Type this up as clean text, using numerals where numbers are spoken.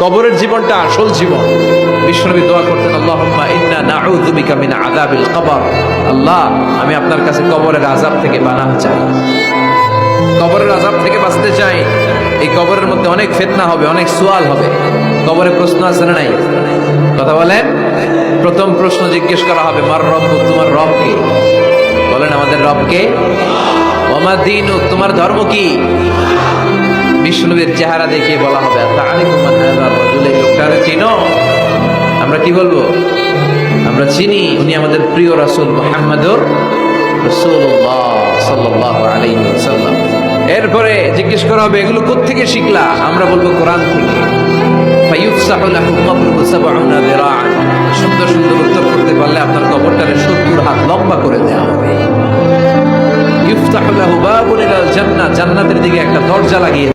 কবরের জীবনটা আসল জীবন। বিশ্বনবী দোয়া করতেন, আল্লাহুম্মা ইন্না নাউযু বিকা মিন আযাবিল কবর। আল্লাহ, আমি আপনার কাছে কবরের আযাব থেকে পানাহ চাই, কবরের আযাব থেকে বাঁচতে চাই। এই কবরের মধ্যে অনেক ফিতনা হবে, অনেক সুয়াল হবে। কবরে প্রশ্ন আছে না নাই? কথা বলেন। প্রথম প্রশ্ন জিজ্ঞেস করা হবে, মার রব্বুক, তোমার রব কে? বলেন, আমাদের রব কে? ওয়া মা দীনুক, তোমার ধর্ম কি? বিষ্ণুবীর চেহারা দেখিয়ে বলা হবে, এই লোকটারে চিনো? আমরা কি বলবো? আমরা চিনি, উনি আমাদের প্রিয় রাসূল মুহাম্মদুর রাসূলুল্লাহ সাল্লাল্লাহু আলাইহি ওয়াসাল্লাম। এরপরে জিজ্ঞেস করা হবে, এগুলো কোত্থেকে শিখলা? আমরা বলবো কোরআন থেকে। ফায়ুফসাহু লাহু কবরুহু ৭০ যিরাআন। সুন্দর সুন্দর উত্তর করতে পারলে আপনার কবরটারে ৭০ হাত লম্বা করে দেওয়া হবে। ইফতাহু লাহু বাবুন ইলাল জান্নাহ, জান্নাতের দিকে একটা দরজা লাগিয়ে